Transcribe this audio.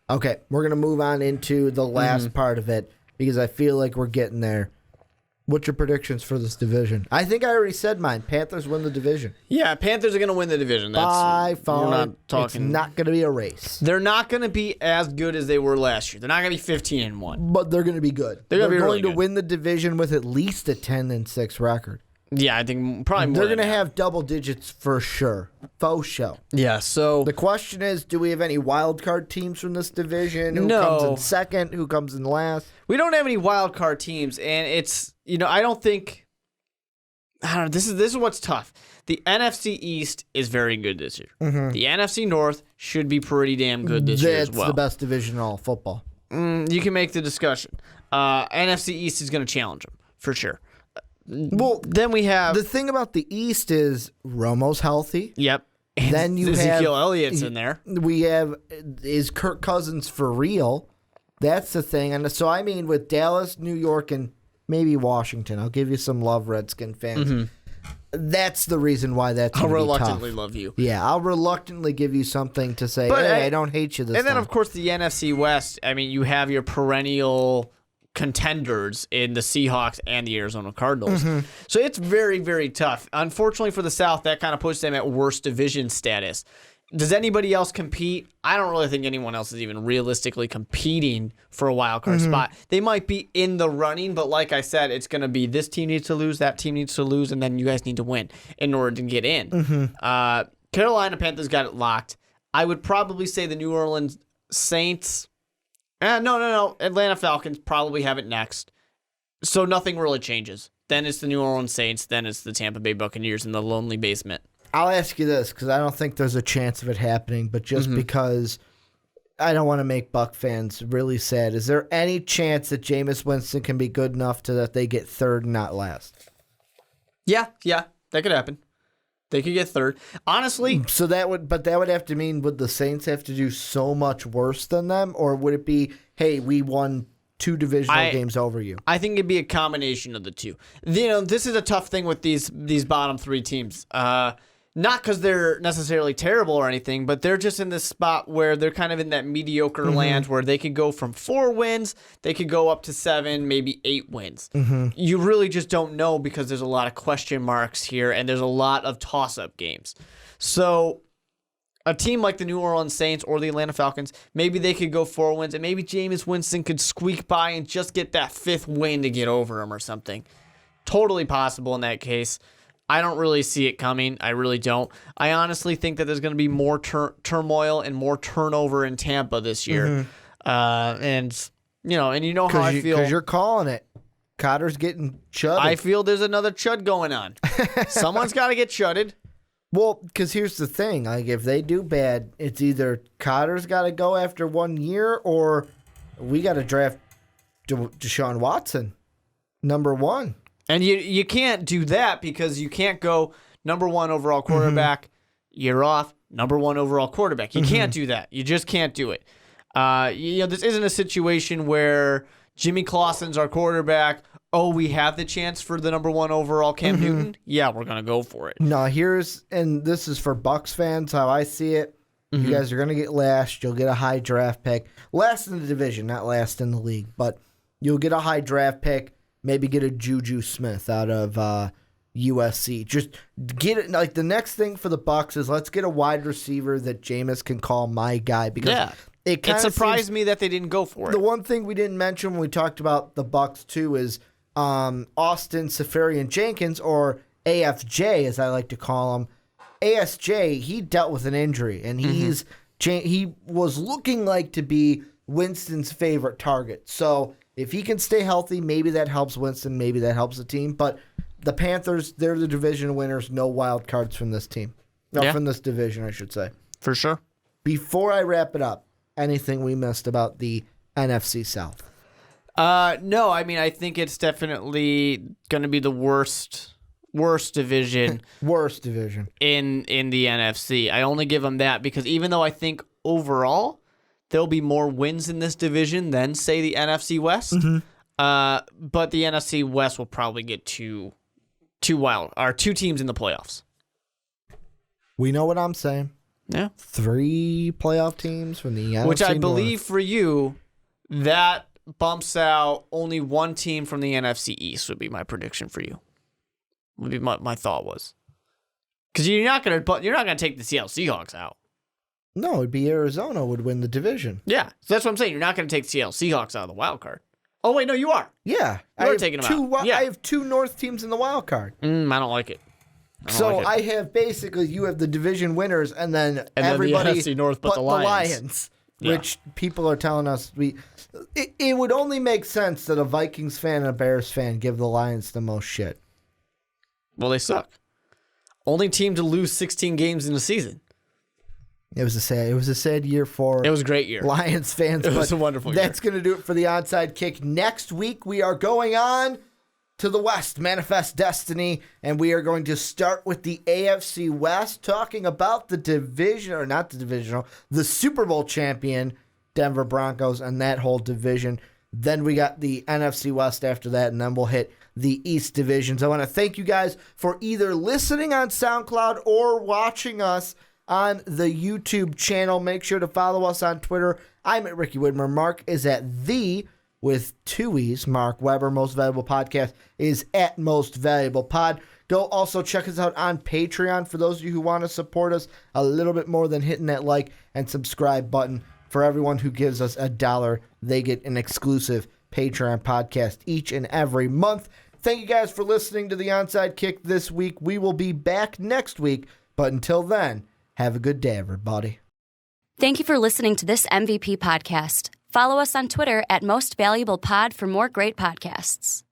Okay, we're going to move on into the last part of it because I feel like we're getting there. What's your predictions for this division? I think I already said mine. Panthers win the division. Yeah, Panthers are going to win the division. By far, we're not talking. It's not going to be a race. They're not going to be as good as they were last year. They're not going to be 15-1. But they're going to be good. They're going to really win the division with at least a 10-6 record. Yeah, I think probably more. They're going to have double digits for sure. Faux show. Yeah, so the question is, do we have any wild card teams from this division? Who comes in second? Who comes in last? We don't have any wild card teams, and it's, I don't know, this is what's tough. The NFC East is very good this year. Mm-hmm. The NFC North should be pretty damn good this year as well. It's the best division in all football. You can make the discussion. NFC East is going to challenge them, for sure. Well, then we have... The thing about the East is Romo's healthy. Yep. And then you Ezekiel Elliott's in there. We have, is Kirk Cousins for real? That's the thing. And so, I mean, with Dallas, New York, and maybe Washington, I'll give you some love, Redskin fans. Mm-hmm. That's the reason why that's I'll be reluctantly tough. Love you. Yeah, I'll reluctantly give you something to say, but hey, I don't hate you this time. And then, of course, the NFC West, I mean, you have your perennial contenders in the Seahawks and the Arizona Cardinals. Mm-hmm. So it's very, very tough. Unfortunately for the South, that kind of puts them at worst division status. Does anybody else compete? I don't really think anyone else is even realistically competing for a wild card spot. They might be in the running, but like I said, it's going to be this team needs to lose, that team needs to lose, and then you guys need to win in order to get in. Mm-hmm. Carolina Panthers got it locked. I would probably say the New Orleans Saints. No. Atlanta Falcons probably have it next. So nothing really changes. Then it's the New Orleans Saints. Then it's the Tampa Bay Buccaneers in the lonely basement. I'll ask you this because I don't think there's a chance of it happening, but just because I don't want to make Buck fans really sad, is there any chance that Jameis Winston can be good enough to that they get third and not last? Yeah, that could happen. They could get third. Honestly, so that would have to mean, would the Saints have to do so much worse than them, or would it be, hey, we won 2 divisional games over you? I think it'd be a combination of the two. This is a tough thing with these bottom 3 teams. Not because they're necessarily terrible or anything, but they're just in this spot where they're kind of in that mediocre land where they could go from 4 wins, they could go up to 7, maybe 8 wins. Mm-hmm. You really just don't know because there's a lot of question marks here and there's a lot of toss-up games. So a team like the New Orleans Saints or the Atlanta Falcons, maybe they could go 4 wins and maybe Jameis Winston could squeak by and just get that 5th win to get over them or something. Totally possible in that case. I don't really see it coming. I really don't. I honestly think that there's going to be more turmoil and more turnover in Tampa this year. Mm-hmm. And you know how I feel. Because you're calling it. Cotter's getting chudded. I feel there's another chud going on. Someone's got to get chudded. Well, because here's the thing. Like, if they do bad, it's either Cotter's got to go after 1 year or we got to draft Deshaun Watson, number 1. And you can't do that because you can't go number 1 overall quarterback, year off, number 1 overall quarterback. You can't do that. You just can't do it. This isn't a situation where Jimmy Clausen's our quarterback. Oh, we have the chance for the number 1 overall Cam Newton? Yeah, we're going to go for it. No, and this is for Bucs fans, how I see it. You guys are going to get last. You'll get a high draft pick. Last in the division, not last in the league. But you'll get a high draft pick. Maybe get a Juju Smith out of USC. Just get it. Like, the next thing for the Bucs is let's get a wide receiver that Jameis can call my guy. Because it surprised me that they didn't go for it. The one thing we didn't mention when we talked about the Bucs too is Austin Seferian-Jenkins, or AFJ as I like to call him. ASJ, he dealt with an injury, and he was looking like to be Winston's favorite target. So if he can stay healthy, maybe that helps Winston, maybe that helps the team. But the Panthers, they're the division winners. No wild cards from this team. From this division, I should say. For sure. Before I wrap it up, anything we missed about the NFC South? No, I mean, I think it's definitely going to be the worst division. Worst division. In the NFC. I only give them that because even though I think overall there'll be more wins in this division than, say, the NFC West. But the NFC West will probably get two teams in the playoffs. We know what I'm saying. Yeah. 3 playoff teams from the NFC Which I North. believe for you, that bumps out only one team from the NFC East would be my prediction for you. Would be my thought was. Because you're not gonna take the Seattle Seahawks out. No, it'd be Arizona would win the division. Yeah, so that's what I'm saying. You're not gonna take the Seattle Seahawks out of the wild card. Oh wait, no, you are. Yeah, You're taking them out. Yeah. I have 2 North teams in the wild card. I don't like it. I have basically you have the division winners and then everybody the NFC North but the Lions. Yeah. Which people are telling us it would only make sense that a Vikings fan and a Bears fan give the Lions the most shit. Well, they suck. Only team to lose 16 games in a season. It was a sad year for It was a great year. Lions fans. It was a wonderful year. That's going to do it for the Onside Kick. Next week, we are going on to the West, Manifest Destiny, and we are going to start with the AFC West, talking about the Super Bowl champion, Denver Broncos, and that whole division. Then we got the NFC West after that, and then we'll hit the East divisions. I want to thank you guys for either listening on SoundCloud or watching us on the YouTube channel. Make sure to follow us on Twitter. I'm at Ricky Widmer. Mark is at the, with 2 E's, Mark Weber. Most Valuable Podcast is at Most Valuable Pod. Go also check us out on Patreon for those of you who want to support us a little bit more than hitting that like and subscribe button. For everyone who gives us $1, they get an exclusive Patreon podcast each and every month. Thank you guys for listening to the Onside Kick this week. We will be back next week, but until then, have a good day, everybody. Thank you for listening to this MVP podcast. Follow us on Twitter at Most Valuable Pod for more great podcasts.